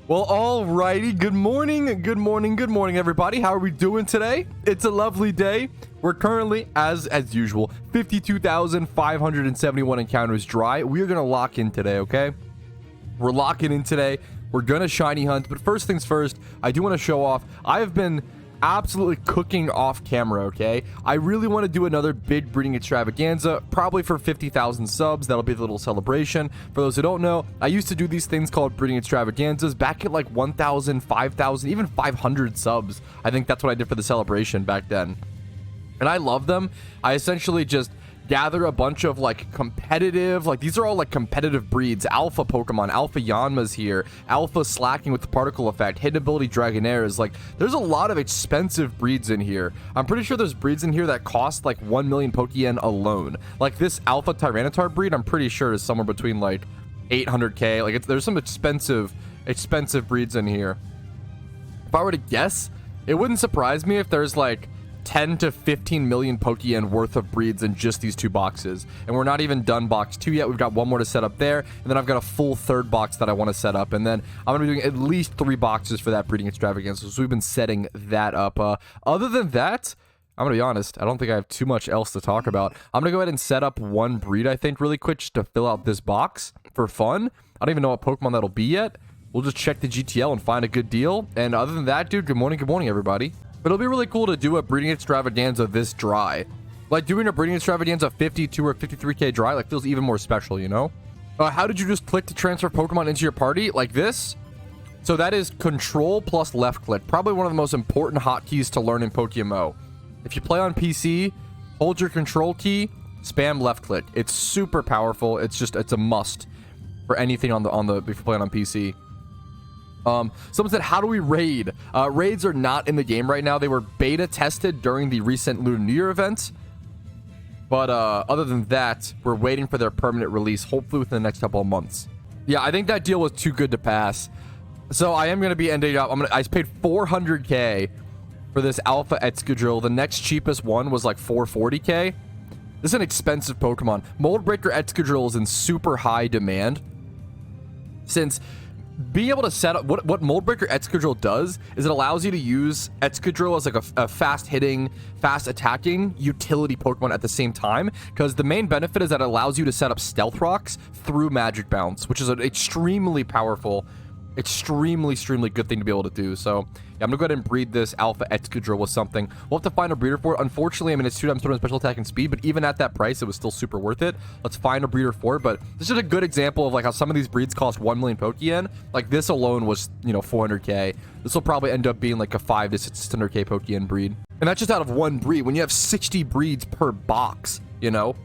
Well, alrighty. Good morning, everybody. How are we doing today? It's a lovely day. We're currently, as usual, 52,571 encounters dry. We are gonna lock in today, okay? We're locking in today. We're gonna shiny hunt, but first things first, I do want to show off. I have been absolutely cooking off camera, okay? I really want to do another big breeding extravaganza, probably for 50,000 subs. That'll be the little celebration. For those who don't know, I used to do these things called breeding extravaganzas back at like 1,000, 5,000, even 500 subs. I think that's what I did for the celebration back then. And I love them. I essentially just gather a bunch of like competitive, like these are all like competitive breeds. Alpha Pokemon, Alpha Yanma's here, Alpha Slacking with the particle effect, hidden ability Dragonairs. Like there's a lot of expensive breeds in here. I'm pretty sure there's breeds in here that cost like 1 million Pokeyen alone. Like this Alpha Tyranitar breed, I'm pretty sure is somewhere between like 800k. Like there's some expensive breeds in here. If I were to guess, it wouldn't surprise me if there's like 10 to 15 million Pokeyen worth of breeds in just these two boxes. And we're not even done box 2 yet. We've got one more to set up there. And then I've got a full third box that I want to set up. And then I'm going to be doing at least 3 boxes for that breeding extravaganza. So we've been setting that up. Other than that, I'm going to be honest, I don't think I have too much else to talk about. I'm going to go ahead and set up one breed, I think, really quick just to fill out this box for fun. I don't even know what Pokemon that'll be yet. We'll just check the GTL and find a good deal. And other than that, dude, good morning, everybody. But it'll be really cool to do a breeding extravaganza this dry. Like doing a breeding extravaganza 52 or 53k dry, like feels even more special, you know? How did you just click to transfer Pokemon into your party? Like this? So that is control plus left click. Probably one of the most important hotkeys to learn in PokeMMO. If you play on PC, hold your control key, spam left click. It's super powerful. It's a must for anything on the if you're playing on PC. Someone said, how do we raid? Raids are not in the game right now. They were beta tested during the recent Lunar New Year event. But other than that, we're waiting for their permanent release, hopefully within the next couple of months. Yeah, I think that deal was too good to pass. So I am going to be ending up. I paid 400k for this Alpha Excadrill. The next cheapest one was like 440k. This is an expensive Pokemon. Mold Breaker Excadrill is in super high demand. Since being able to set up what Mold Breaker Excadrill does is it allows you to use Excadrill as like a fast hitting, fast attacking utility Pokemon at the same time, because the main benefit is that it allows you to set up Stealth Rocks through Magic Bounce, which is an extremely powerful, extremely good thing to be able to do. So yeah, I'm gonna go ahead and breed this Alpha Excadrill with something. We'll have to find a breeder for it. Unfortunately, I mean, it's 2 times special attack and speed, but even at that price, it was still super worth it. Let's find a breeder for it. But this is a good example of like how some of these breeds cost 1 million Pokeyen. Like this alone was, you know, 400k. This will probably end up being like a 5 to 600k Pokeyen breed. And that's just out of one breed. When you have 60 breeds per box, you know,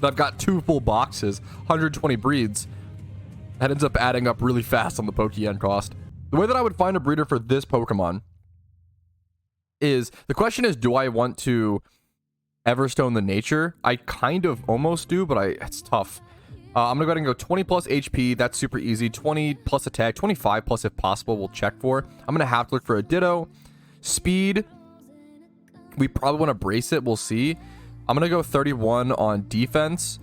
I've got 2 full boxes, 120 breeds. That ends up adding up really fast on the Pokeyen cost. The way that I would find a breeder for this Pokemon is, the question is, do I want to Everstone the nature? I kind of almost do, but it's tough. I'm gonna go ahead and go 20 plus HP. That's super easy. 20 plus attack, 25 plus if possible, we'll check for. I'm gonna have to look for a Ditto. Speed, we probably want to brace it. We'll see. I'm gonna go 31 on defense.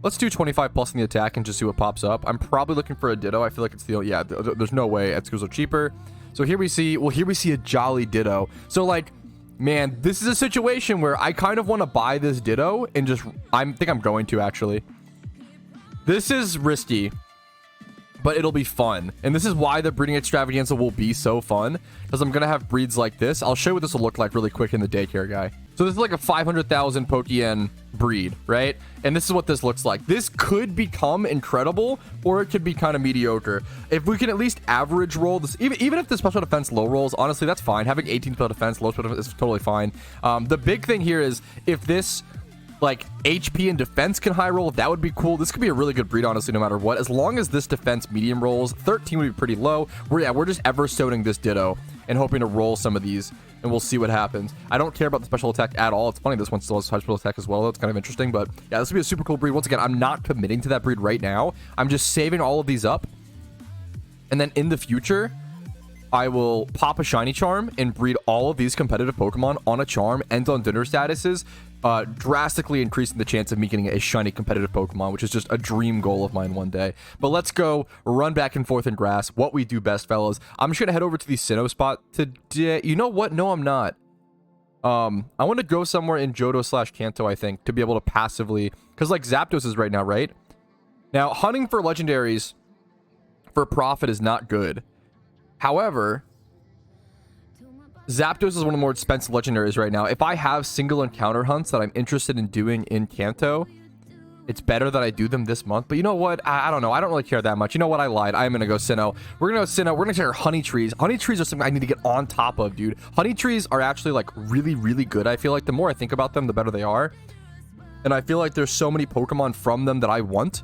Let's do 25 plus in the attack and just see what pops up. I'm probably looking for a Ditto. I feel like it's the, yeah, there's no way Excadrills are cheaper. So here we see a Jolly Ditto. So like, man, this is a situation where I kind of want to buy this Ditto and just, I think I'm going to actually. This is risky, but it'll be fun. And this is why the breeding extravaganza will be so fun, because I'm going to have breeds like this. I'll show you what this will look like really quick in the daycare guy. So this is like a 500,000 Pokeyen breed, right? And this is what this looks like. This could become incredible, or it could be kind of mediocre. If we can at least average roll this, even if the special defense low rolls, honestly, that's fine. Having 18 special defense, low special defense is totally fine. The big thing here is if this like HP and defense can high roll, that would be cool. This could be a really good breed, honestly, no matter what. As long as this defense medium rolls, 13 would be pretty low. We're just Everstoning this Ditto and hoping to roll some of these, and we'll see what happens. I don't care about the special attack at all. It's funny, this one still has special attack as well. That's kind of interesting, but yeah, this would be a super cool breed. Once again, I'm not committing to that breed right now. I'm just saving all of these up, and then in the future, I will pop a shiny charm and breed all of these competitive Pokemon on a charm and on dinner statuses, drastically increasing the chance of me getting a shiny competitive Pokemon, which is just a dream goal of mine one day. But let's go run back and forth in grass. What we do best, fellas. I'm just gonna head over to the Sinnoh spot today. You know what? No, I'm not. I want to go somewhere in Johto/Kanto, I think, to be able to passively, because like Zapdos is right now, right? Now, hunting for legendaries for profit is not good. However, Zapdos is one of the more expensive legendaries right now. If I have single encounter hunts that I'm interested in doing in Kanto, it's better that I do them this month. But you know what? I don't know. I don't really care that much. You know what? I lied. I'm going to go Sinnoh. We're going to go Sinnoh. We're going to take our honey trees. Honey trees are something I need to get on top of, dude. Honey trees are actually like really, really good. I feel like the more I think about them, the better they are. And I feel like there's so many Pokemon from them that I want.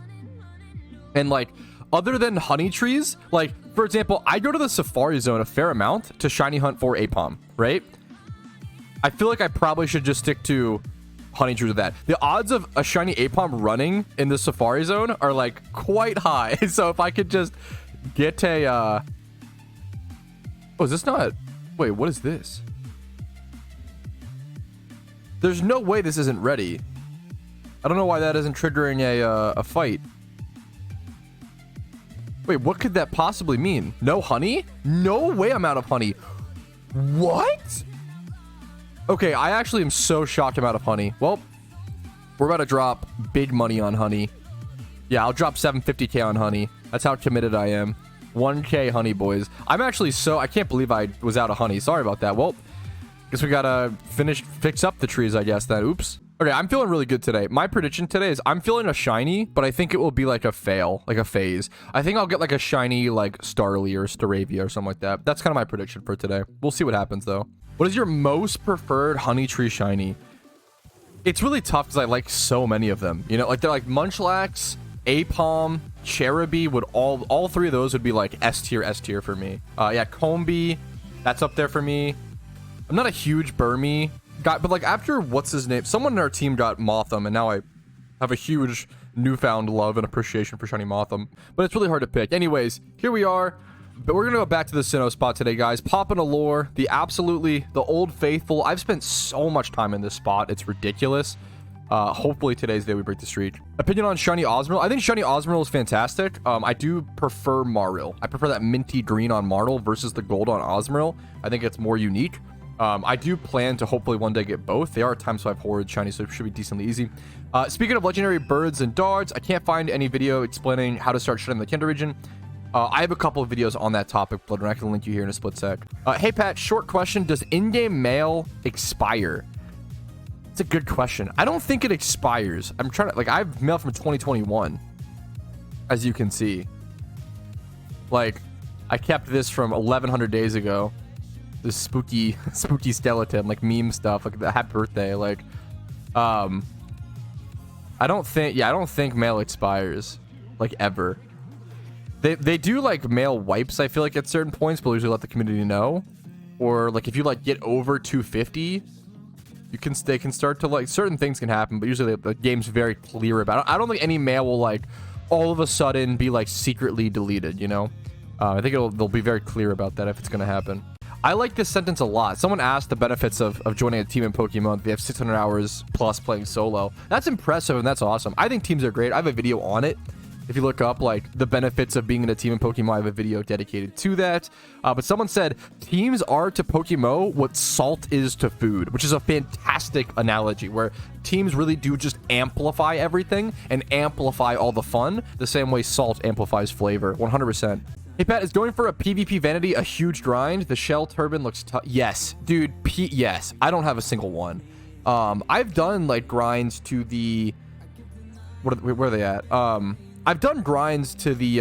And like, other than honey trees, like, for example, I go to the Safari Zone a fair amount to shiny hunt for Apom, right? I feel like I probably should just stick to honey trees with that. The odds of a shiny Apom running in the Safari Zone are like quite high. So if I could just get a oh, is this not, wait, what is this? There's no way this isn't ready. I don't know why that isn't triggering a fight. Wait, what could that possibly mean? No honey? No way I'm out of honey. What? Okay, I actually am so shocked I'm out of honey. Well, we're about to drop big money on honey. Yeah, I'll drop 750k on honey. That's how committed I am. 1k honey, boys. I'm actually I can't believe I was out of honey. Sorry about that. Well, guess we gotta fix up the trees, I guess, then. Oops. Okay, I'm feeling really good today. My prediction today is I'm feeling a shiny, but I think it will be like a fail, like a phase. I think I'll get like a shiny, like Starly or Staravia or something like that. That's kind of my prediction for today. We'll see what happens, though. What is your most preferred honey tree shiny? It's really tough because I like so many of them. You know, like they're like Munchlax, Apom, Cherubi would all three of those would be like S tier for me. Yeah, Combee, that's up there for me. I'm not a huge Burmy guy, but like after what's his name, someone in our team got Motham, and now I have a huge newfound love and appreciation for shiny Motham. But it's really hard to pick. Anyways, here we are. But we're gonna go back to the Sinnoh spot today, guys. Popping a lure, the old faithful. I've spent so much time in this spot, it's ridiculous. Hopefully today's the day we break the streak. Opinion on shiny Osmoril. I think shiny Osmoril is fantastic. I do prefer Maril. I prefer that minty green on Maril versus the gold on Osmoril. I think it's more unique. I do plan to hopefully one day get both. They are Times 5 Horrid shiny, so it should be decently easy. Speaking of legendary birds and darts, I can't find any video explaining how to start shutting the Kanto region. I have a couple of videos on that topic, but I can link you here in a split sec. Hey, Pat, short question. Does in-game mail expire? It's a good question. I don't think it expires. I'm trying to, like, I have mail from 2021, as you can see. Like, I kept this from 1100 days ago. This spooky skeleton, like meme stuff, like the happy birthday. Like, I don't think mail expires, like, ever. They do like mail wipes, I feel like, at certain points, but usually let the community know. Or like if you like get over 250, they can start to, like, certain things can happen, but usually the game's very clear about it. I don't think any mail will like all of a sudden be like secretly deleted, you know? I think they'll be very clear about that if it's gonna happen. I like this sentence a lot. Someone asked the benefits of joining a team in Pokemon. They have 600 hours plus playing solo. That's impressive and that's awesome. I think teams are great. I have a video on it. If you look up like the benefits of being in a team in Pokemon, I have a video dedicated to that. But someone said teams are to Pokemon what salt is to food, which is a fantastic analogy where teams really do just amplify everything and amplify all the fun the same way salt amplifies flavor. 100%. Hey, Pat, is going for a PvP Vanity a huge grind? The shell turbine looks tough. Yes, dude. Yes. I don't have a single one. I've done like grinds to the where are they at? I've done grinds to the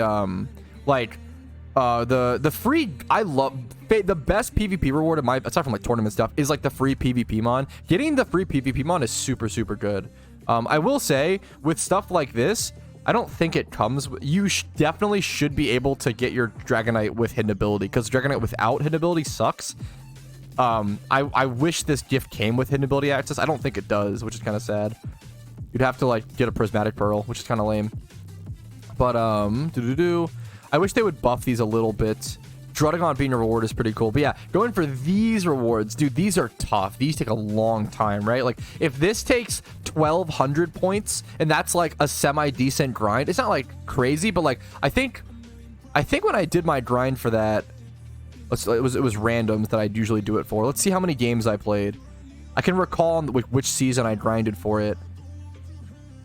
the free. I love the best PvP reward in my, aside from like tournament stuff, is like the free PvP mon. Getting the free PvP mon is super good. I will say with stuff like this, I don't think it comes. You definitely should be able to get your Dragonite with hidden ability, because Dragonite without hidden ability sucks. I wish this gift came with hidden ability access. I don't think it does, which is kind of sad. You'd have to like get a Prismatic Pearl, which is kind of lame. But I wish they would buff these a little bit. Drudagon being a reward is pretty cool. But yeah, going for these rewards, dude, these are tough. These take a long time, right? Like, if this takes 1,200 points, and that's like a semi-decent grind, it's not like crazy, but like, I think when I did my grind for that, it was randoms that I'd usually do it for. Let's see how many games I played. I can recall which season I grinded for it.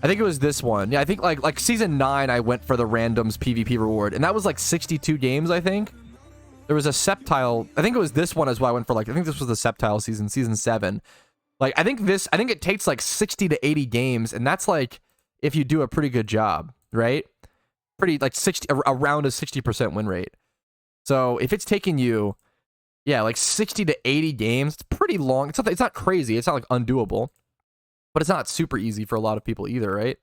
I think it was this one. Yeah, I think like season 9, I went for the randoms PvP reward, and that was like 62 games, I think. There was a Sceptile. I think it was this one as well. I went for like, I think this was the Sceptile season 7. Like, I think it takes like 60 to 80 games, and that's like if you do a pretty good job, right? Pretty like 60, around a 60% win rate. So if it's taking you, yeah, like 60 to 80 games, it's pretty long. It's not crazy. It's not like undoable. But it's not super easy for a lot of people either, right?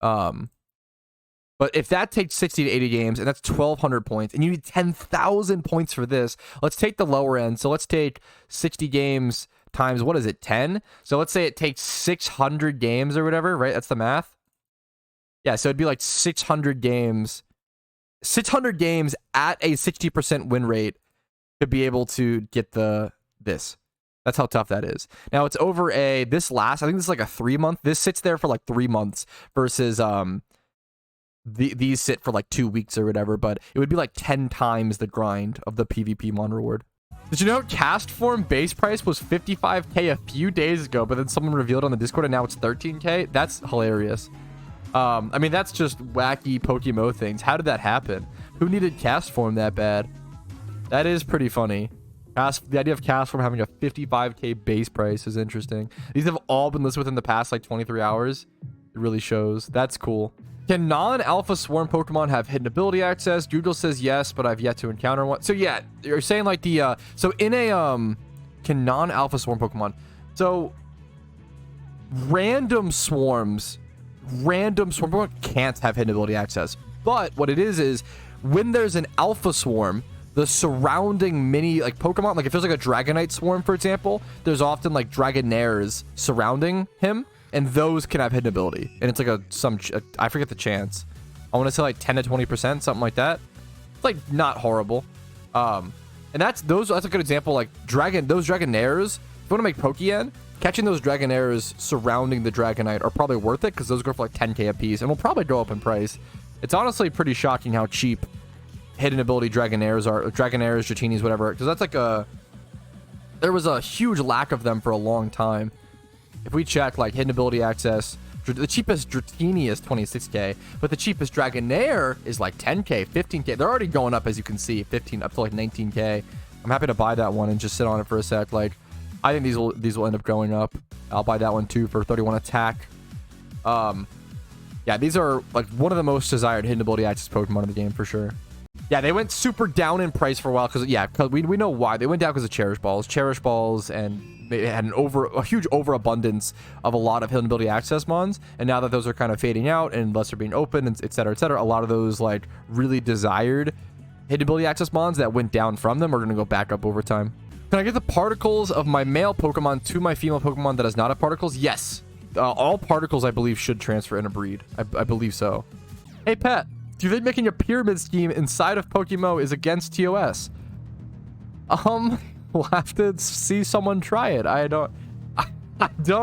But if that takes 60 to 80 games, and that's 1,200 points, and you need 10,000 points for this, let's take the lower end. So let's take 60 games times, what is it, 10? So let's say it takes 600 games or whatever, right? That's the math. Yeah, so it'd be like 600 games. 600 games at a 60% win rate to be able to get this. That's how tough that is. Now it's over I think this is like a 3-month. This sits there for like 3 months versus these sit for like 2 weeks or whatever, but it would be like 10 times the grind of the PvP Mon reward. Did you know Castform base price was 55k a few days ago, but then someone revealed on the Discord and now it's 13k? That's hilarious. I mean, that's just wacky PokeMMO things. How did that happen? Who needed Castform that bad? That is pretty funny. The idea of Castform having a 55k base price is interesting. These have all been listed within the past like 23 hours. It really shows. That's cool. Can non-alpha swarm Pokemon have hidden ability access? Google says yes, but I've yet to encounter one. So yeah, you're saying like the so in a can non-alpha swarm Pokemon, so random swarms Pokemon can't have hidden ability access. But what it is when there's an alpha swarm, the surrounding mini like Pokemon, like if there's like a Dragonite swarm, for example, there's often like Dragonairs surrounding him, and those can have hidden ability. And it's like I forget the chance. I want to say like 10 to 20%, something like that. It's like not horrible. And that's a good example. Like those Dragonairs, if you want to make Pokeyen, catching those Dragonairs surrounding the Dragonite are probably worth it because those go for like 10k a piece and will probably go up in price. It's honestly pretty shocking how cheap hidden ability Dragonairs are. Dragonairs, Dratinis, whatever. Because that's like there was a huge lack of them for a long time. If we check like hidden ability access, the cheapest Dratini is 26k, but the cheapest Dragonair is like 10k, 15k. They're already going up, as you can see, 15 up to like 19k. I'm happy to buy that one and just sit on it for a sec. Like, I think these will end up going up. I'll buy that one too for 31 attack. Yeah, these are like one of the most desired hidden ability access Pokemon in the game for sure. Yeah, they went super down in price for a while because we know why. They went down because of Cherish Balls, and they had a huge overabundance of a lot of hidden ability access mons. And now that those are kind of fading out and less are being open, and et cetera, a lot of those like really desired hidden ability access mons that went down from them are going to go back up over time. Can I get the particles of my male Pokemon to my female Pokemon that is not a particles? Yes. All particles, I believe, should transfer in a breed. I believe so. Hey, Pet. Do you think making a pyramid scheme inside of PokeMMO is against TOS? We'll have to see someone try it. I don't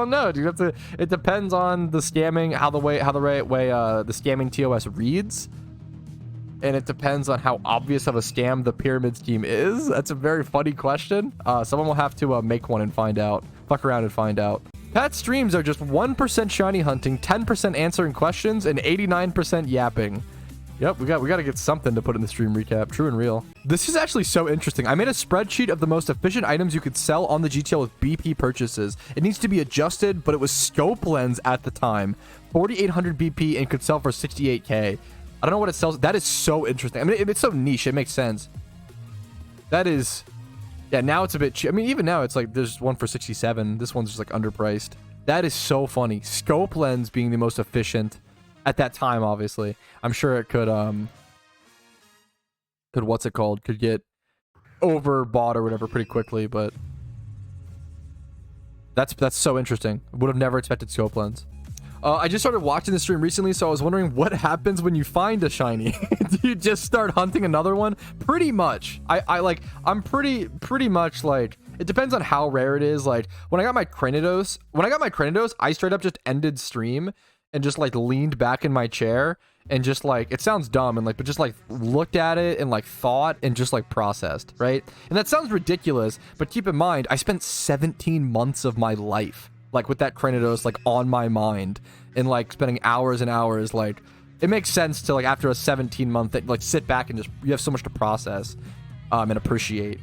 know. Do you have to? It depends on the scamming, how the right way the scamming TOS reads, and it depends on how obvious of a scam the pyramid scheme is. That's a very funny question. Someone will have to make one and find out. Fuck around and find out. Pat streams are just 1% shiny hunting, 10% answering questions, and 89% yapping. Yep, we got to get something to put in the stream recap. True and real. This is actually so interesting. I made a spreadsheet of the most efficient items you could sell on the GTL with BP purchases. It needs to be adjusted, but it was scope lens at the time. 4,800 BP and could sell for 68k. I don't know what it sells. That is so interesting. I mean, it's so niche. It makes sense. That is... Yeah, now it's a bit cheap. I mean, even now, it's like there's one for 67. This one's just like underpriced. That is so funny. Scope lens being the most efficient at that time, obviously. I'm sure it could what's it called? Could get overbought or whatever pretty quickly, but that's so interesting. Would have never expected scope lens. I just started watching the stream recently, so I was wondering what happens when you find a shiny. Do you just start hunting another one? Pretty much. I'm pretty much like, it depends on how rare it is. Like when I got my Cranidos, I straight up just ended stream and just like leaned back in my chair and just like, it sounds dumb and like, but just like looked at it and like thought and just like processed, right? And that sounds ridiculous, but keep in mind, I spent 17 months of my life like with that Cranidos like on my mind and like spending hours and hours. Like it makes sense to like after a 17-month like sit back and just, you have so much to process and appreciate.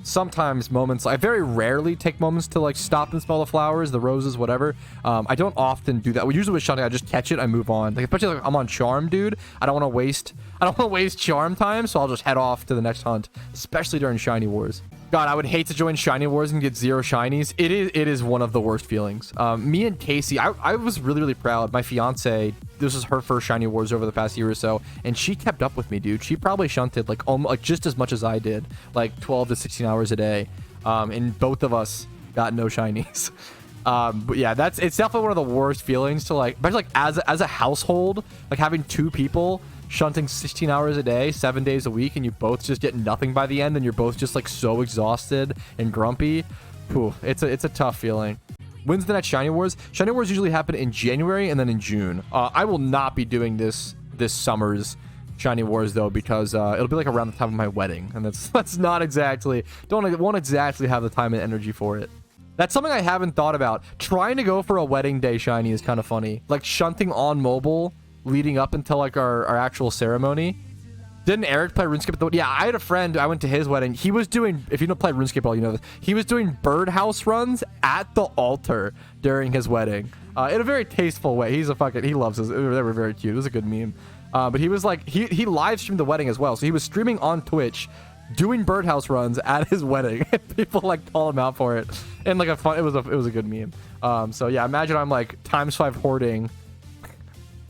Sometimes moments, I very rarely take moments to like stop and smell the flowers, the roses, whatever. I don't often do that. We usually with Shunting, I just catch it, I move on. Like especially like I'm on charm, dude. I don't want to waste charm time, so I'll just head off to the next hunt, especially during shiny wars. God, I would hate to join shiny wars and get 0 shinies. It is one of the worst feelings. Me and Casey, I was really proud. My fiance, this was her first shiny wars over the past year or so, and she kept up with me, dude. She probably shunted like almost just as much as I did, like 12 to 16 hours a day. And both of us got no shinies. But yeah, it's definitely one of the worst feelings to like, especially like as a household, like having 2 people shunting 16 hours a day, 7 days a week, and you both just get nothing by the end, and you're both just like so exhausted and grumpy. Whew, it's a tough feeling. When's the next shiny wars? Shiny wars usually happen in January and then in June. I will not be doing this summer's shiny wars though, because it'll be like around the time of my wedding, and that's not exactly, won't exactly have the time and energy for it. That's something I haven't thought about. Trying to go for a wedding day shiny is kind of funny. Like shunting on mobile leading up until like our actual ceremony. Didn't Eric play RuneScape? Yeah, I had a friend, I went to his wedding. He was doing, if you don't play RuneScape at all, you know this. He was doing birdhouse runs at the altar during his wedding. In a very tasteful way. He loves his, they were very cute. It was a good meme. But he was like, he live streamed the wedding as well. So he was streaming on Twitch, doing birdhouse runs at his wedding. People like call him out for it. And like it was a good meme. So yeah, imagine I'm like ×5 hoarding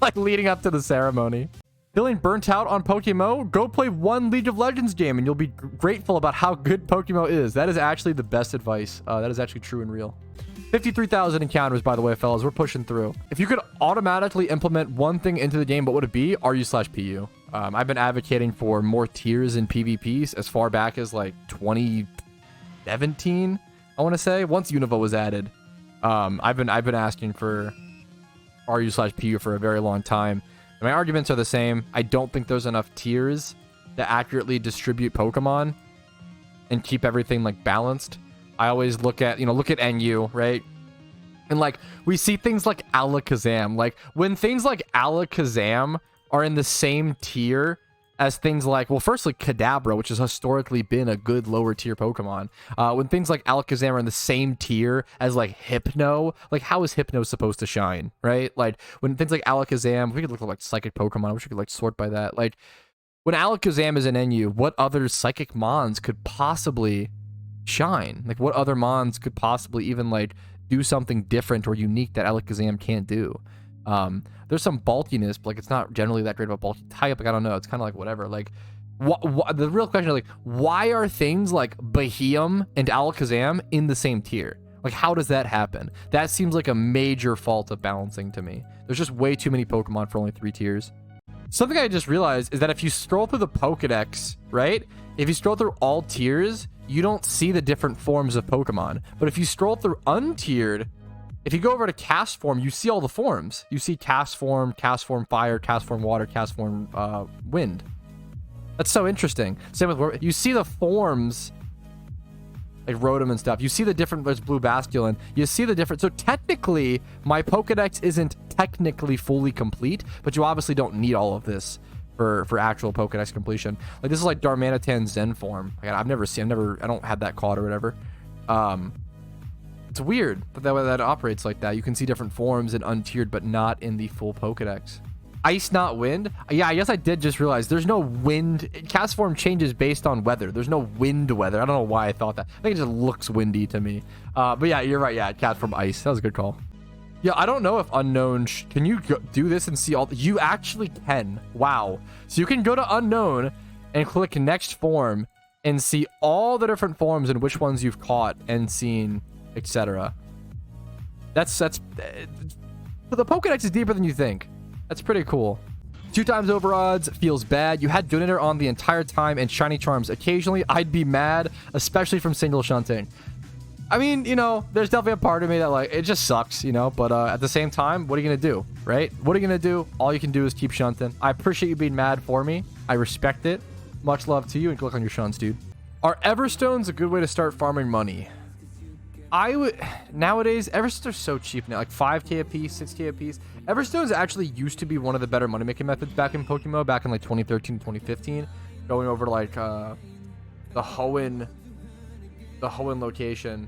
like leading up to the ceremony. Feeling burnt out on PokeMMO? Go play one League of Legends game and you'll be grateful about how good PokeMMO is. That is actually the best advice. That is actually true and real. 53,000 encounters, by the way, fellas. We're pushing through. If you could automatically implement one thing into the game, what would it be? RU/PU. I've been advocating for more tiers in PvPs as far back as like 2017, I want to say. Once Unova was added. I've been asking for RU/PU for a very long time. And my arguments are the same. I don't think there's enough tiers to accurately distribute Pokemon and keep everything like balanced. I always look at NU, right? And like we see things like Alakazam. Like when things like Alakazam are in the same tier as things like, well, firstly, Kadabra, which has historically been a good lower tier Pokemon. When things like Alakazam are in the same tier as like Hypno, like how is Hypno supposed to shine, right? Like when things like Alakazam, we could look at like Psychic Pokemon, I wish we could like sort by that. Like when Alakazam is in NU, what other Psychic Mons could possibly shine? Like what other Mons could possibly even like do something different or unique that Alakazam can't do? There's some bulkiness, but like it's not generally that great of a bulky type. Like I don't know, it's kind of like whatever. Like the real question is like, why are things like Beheeyem and Alakazam in the same tier? Like how does that happen? That seems like a major fault of balancing to me. There's just way too many Pokemon for only 3 tiers. Something I just realized is that if you scroll through the Pokedex, right? If you scroll through all tiers, you don't see the different forms of Pokemon. But if you scroll through untiered, if you go over to Castform, you see all the forms. You see Castform, Castform Fire, Castform Water, Castform Wind. That's so interesting. Same with, you see the forms, like Rotom and stuff. You see the different, there's Blue Basculin. You see the different, so technically, my Pokedex isn't technically fully complete, but you obviously don't need all of this for actual Pokedex completion. Like this is like Darmanitan Zen form. Like, I don't have that caught or whatever. It's weird that operates like that. You can see different forms in untiered, but not in the full Pokedex. Ice, not wind. Yeah, I guess I did just realize there's no wind. Castform changes based on weather. There's no wind weather. I don't know why I thought that. I think it just looks windy to me. But yeah, you're right. Yeah, Castform Ice. That was a good call. Yeah, I don't know if Unknown... Can you do this and see all... You actually can. Wow. So you can go to Unknown and click Next Form and see all the different forms and which ones you've caught and seen, etc. That's So the Pokedex is deeper than you think. That's pretty cool. 2 times over odds feels bad. You had good inner on the entire time and shiny charms occasionally. I'd be mad, especially from single shunting. I mean, you know, there's definitely a part of me that, like, it just sucks, you know, but at the same time, what are you going to do, right? What are you going to do? All you can do is keep shunting. I appreciate you being mad for me. I respect it. Much love to you, and good luck on your shunts, dude. Are Everstones a good way to start farming money? I would... Nowadays, Everstones are so cheap now, like 5k a piece, 6k a piece. Everstones actually used to be one of the better money-making methods back in PokeMMO, back in, like, 2013, 2015. Going over to, like, the Hoenn location.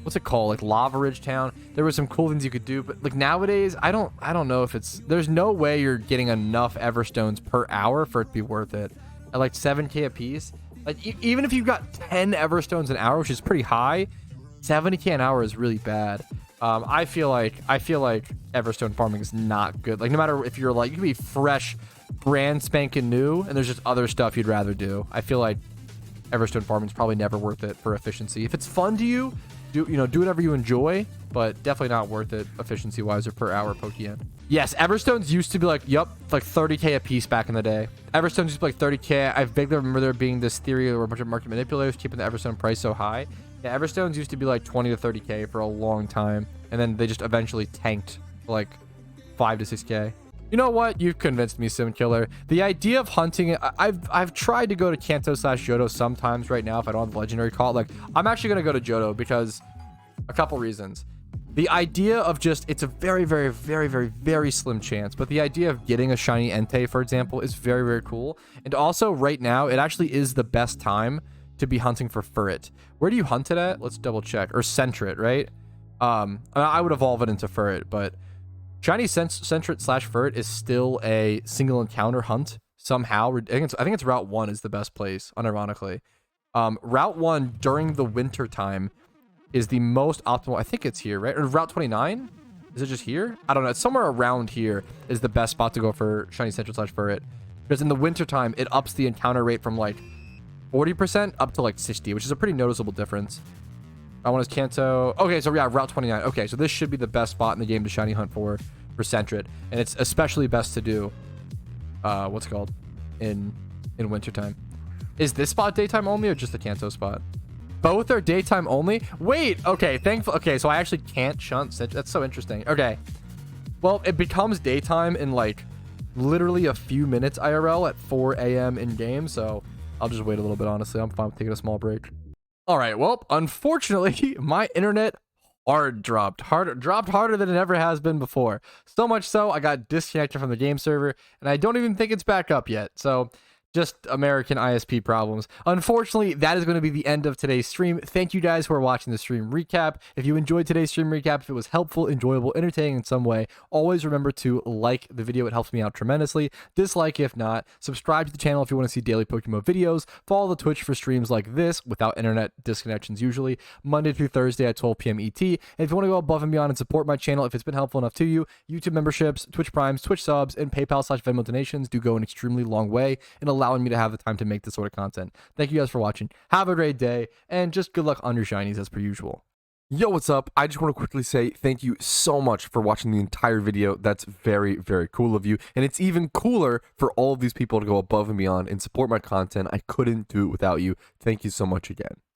What's it called? Like Lava Ridge Town. There were some cool things you could do, but like nowadays, I don't know if it's... There's no way you're getting enough Everstones per hour for it to be worth it. At like 7k a piece. Like even if you've got 10 Everstones an hour, which is pretty high, 70k an hour is really bad. I feel like Everstone farming is not good. Like no matter if you're like, you can be fresh, brand spanking new, and there's just other stuff you'd rather do. I feel like Everstone farming is probably never worth it for efficiency. If it's fun to you, do whatever you enjoy, but definitely not worth it efficiency wise or per hour Pokeyen. Yes, Everstones used to be like 30k a piece back in the day. Everstones used to be like 30k. I vaguely remember there being this theory there were a bunch of market manipulators keeping the Everstone price so high. Yeah, Everstones used to be like 20 to 30k for a long time, and then they just eventually tanked to like 5 to 6k. You know what? You've convinced me, Sim Killer. The idea of hunting, I've tried to go to Kanto/Johto sometimes right now if I don't have the legendary call. Like, I'm actually going to go to Johto because a couple reasons. The idea of just, it's a very, very, very, very, very slim chance, but the idea of getting a shiny Entei, for example, is very, very cool. And also, right now, it actually is the best time to be hunting for Furret. Where do you hunt it at? Let's double check. Or Sentret, right? I would evolve it into Furret, but shiny Sentret/Furret is still a single encounter hunt somehow. I think it's Route 1 is the best place, unironically. Route 1 during the winter time is the most optimal. I think it's here, right? Or Route 29? Is it just here? I don't know. It's somewhere around here is the best spot to go for shiny Sentret/Furret. Because in the winter time, it ups the encounter rate from like 40% up to like 60, which is a pretty noticeable difference. I want his Kanto. Okay, so yeah, Route 29. Okay, so this should be the best spot in the game to shiny hunt for Sentret. And it's especially best to do, what's it called? In wintertime. Is this spot daytime only or just the Kanto spot? Both are daytime only? Wait, okay, okay, so I actually can't shunt Sentret. That's so interesting. Okay. Well, it becomes daytime in like literally a few minutes IRL at 4 a.m. in game, so I'll just wait a little bit, honestly. I'm fine with taking a small break. All right, well, unfortunately, my internet dropped harder than it ever has been before. So much so, I got disconnected from the game server, and I don't even think it's back up yet. So just American ISP problems. Unfortunately, that is going to be the end of today's stream. Thank you guys for watching the stream recap. If you enjoyed today's stream recap, if it was helpful, enjoyable, entertaining in some way, always remember to like the video. It helps me out tremendously. Dislike if not. Subscribe to the channel if you want to see daily PokeMMO videos. Follow the Twitch for streams like this without internet disconnections usually, Monday through Thursday at 12 p.m. ET. And if you want to go above and beyond and support my channel, if it's been helpful enough to you, YouTube memberships, Twitch Primes, Twitch subs, and PayPal/Venmo donations do go an extremely long way in allowing me to have the time to make this sort of content. Thank you guys for watching. Have a great day, and just good luck on your shinies as per usual. Yo, what's up? I just want to quickly say thank you so much for watching the entire video. That's very, very cool of you. And it's even cooler for all of these people to go above and beyond and support my content. I couldn't do it without you. Thank you so much again.